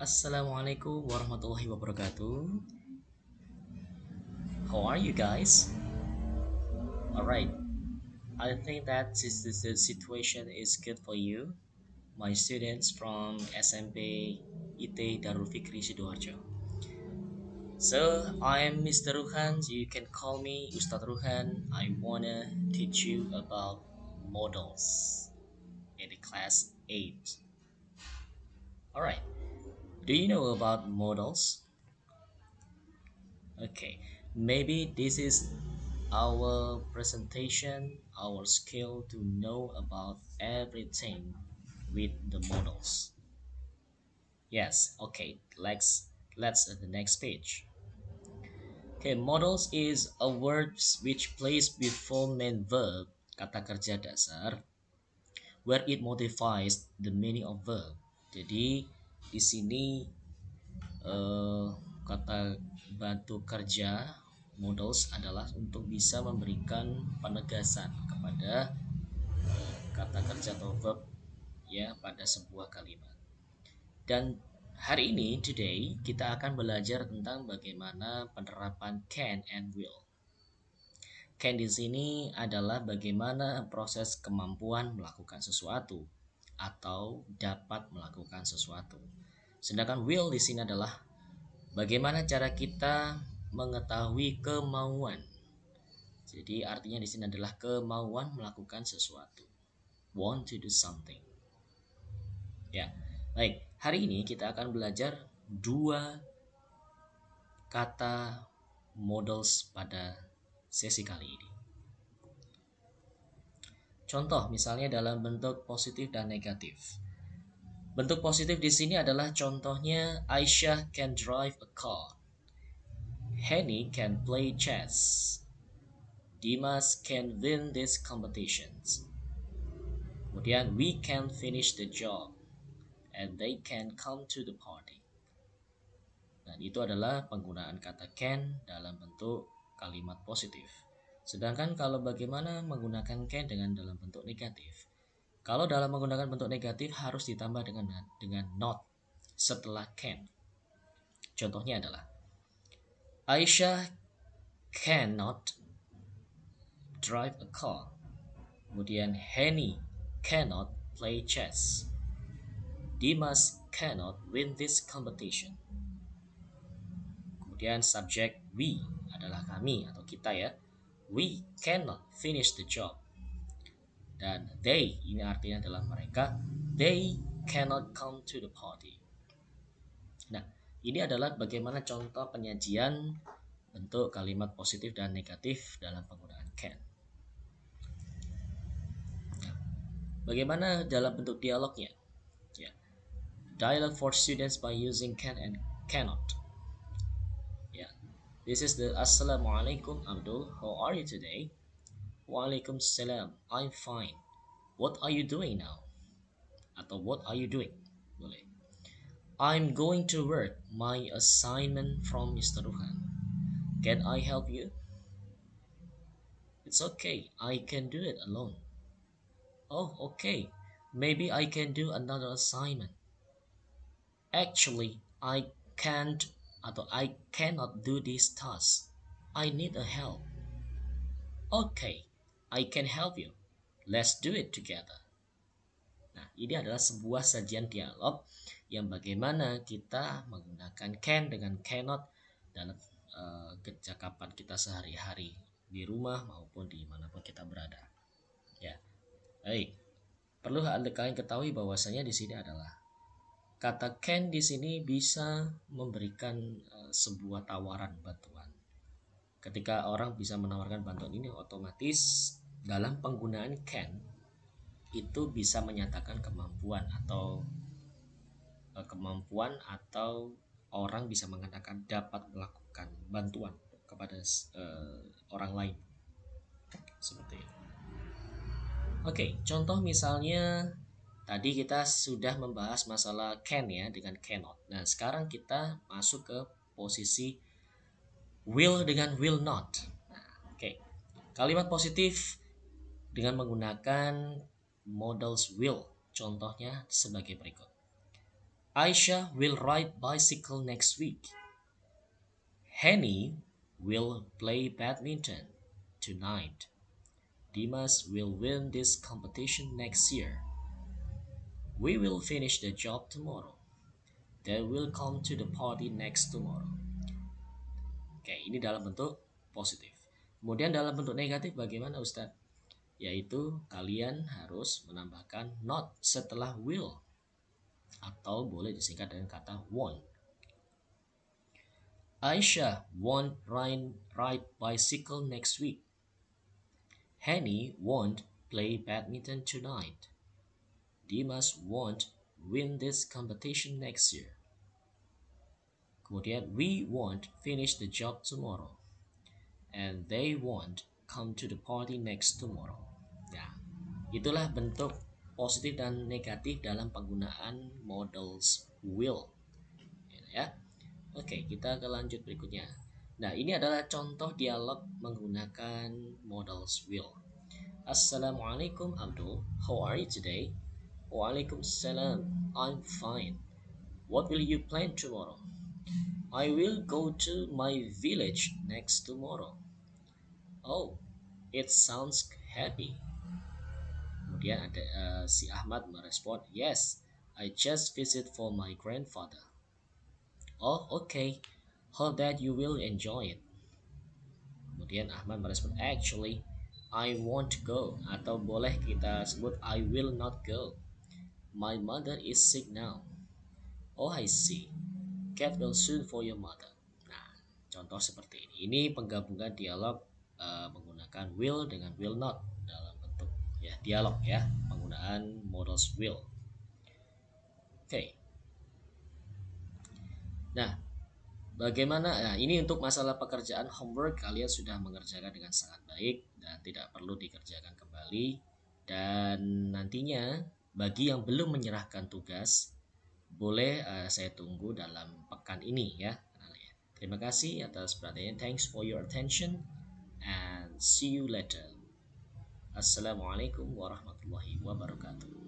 Assalamualaikum warahmatullahi wabarakatuh. How are you guys? All right. I think that the situation is good for you, my students from SMP IT Darul Fikri Sidoarjo. So I'm Mr. Ruhan. You can call me Ustadz Ruhan. I wanna teach you about models in the class 8. All right. Do you know about models? Okay, maybe this is our presentation, our skill to know about everything with the models. Yes, okay, let's at the next page. Okay, models is a word which plays before main verb kata kerja dasar where it modifies the meaning of verb. Jadi di sini eh, kata bantu kerja modals adalah untuk bisa memberikan penegasan kepada kata kerja atau verb ya pada sebuah kalimat. Dan hari ini today kita akan belajar tentang bagaimana penerapan can and will. Can di sini adalah bagaimana proses kemampuan melakukan sesuatu atau dapat melakukan sesuatu. Sedangkan will di sini adalah bagaimana cara kita mengetahui kemauan. Jadi artinya di sini adalah kemauan melakukan sesuatu. Want to do something. Ya. Baik, hari ini kita akan belajar dua kata models pada sesi kali ini. Contoh misalnya dalam bentuk positif dan negatif. Bentuk positif di sini adalah contohnya Aisyah can drive a car. Henny can play chess. Dimas can win these competitions. Kemudian we can finish the job and they can come to the party. Dan itu adalah penggunaan kata can dalam bentuk kalimat positif. Sedangkan kalau bagaimana menggunakan can dengan dalam bentuk negatif? Kalau dalam menggunakan bentuk negatif harus ditambah dengan not setelah can. Contohnya adalah Aisyah cannot drive a car. Kemudian Henny cannot play chess. Dimas cannot win this competition. Kemudian subjek we adalah kami atau kita ya. We cannot finish the job. Dan they ini artinya adalah mereka. They cannot come to the party. Nah, ini adalah bagaimana contoh penyajian bentuk kalimat positif dan negatif dalam penggunaan can. Bagaimana dalam bentuk dialognya? Ya. Dialogue for students by using can and cannot. Ya. This is the Assalamualaikum Abdul. How are you today? Waalaikumsalam. I'm fine. What are you doing now? Atau what are you doing? Boleh. I'm going to work my assignment from Mr. Ruhan. Can I help you? It's okay. I can do it alone. Oh, okay. Maybe I can do another assignment. Actually, I can't atau I cannot do this task. I need a help. Okay, I can help you. Let's do it together. Nah, ini adalah sebuah sajian dialog yang bagaimana kita menggunakan can dengan cannot dalam kecakapan kita sehari-hari di rumah maupun dimanapun kita berada. Ya, baik. Perlu kalian ketahui bahwasanya di sini adalah kata can di sini bisa memberikan sebuah tawaran bantuan. Ketika orang bisa menawarkan bantuan ini otomatis dalam penggunaan can itu bisa menyatakan kemampuan atau orang bisa mengatakan dapat melakukan bantuan kepada orang lain seperti itu. Oke, contoh misalnya tadi kita sudah membahas masalah can ya dengan cannot. Nah, sekarang kita masuk ke posisi will dengan will not. Nah, oke. Kalimat positif dengan menggunakan modals will. Contohnya sebagai berikut. Aisha will ride bicycle next week. Henny will play badminton tonight. Dimas will win this competition next year. We will finish the job tomorrow. They will come to the party next tomorrow. Oke, ini dalam bentuk positif. Kemudian dalam bentuk negatif bagaimana Ustadz? Yaitu kalian harus menambahkan not setelah will atau boleh disingkat dengan kata want. Aisha won't ride bicycle next week. Henny won't play badminton tonight. Dimas won't win this competition next year. Kemudian we won't finish the job tomorrow. And they won't come to the party next tomorrow. Nah, itulah bentuk positif dan negatif dalam penggunaan modals will. Ya. Oke, kita ke lanjut berikutnya. Nah, ini adalah contoh dialog menggunakan modals will. Assalamualaikum Abdul, how are you today? Waalaikumsalam, I'm fine. What will you plan tomorrow? I will go to my village next tomorrow. Oh, it sounds happy. Kemudian ada si Ahmad merespon, yes, I just visit for my grandfather. Oh, okay. Hope that you will enjoy it. Kemudian Ahmad merespon, actually, I won't go. Atau boleh kita sebut I will not go. My mother is sick now. Oh, I see. Get well soon for your mother. Nah, contoh seperti ini. Ini penggabungan dialog menggunakan will dengan will not dalam bentuk ya dialog ya, penggunaan modals will. Oke. Nah, bagaimana? Nah, ini untuk masalah pekerjaan homework kalian sudah mengerjakan dengan sangat baik dan tidak perlu dikerjakan kembali. Dan nantinya bagi yang belum menyerahkan tugas, boleh saya tunggu dalam pekan ini ya. Terima kasih atas perhatiannya. Thanks for your attention and see you later. Assalamualaikum warahmatullahi wabarakatuh.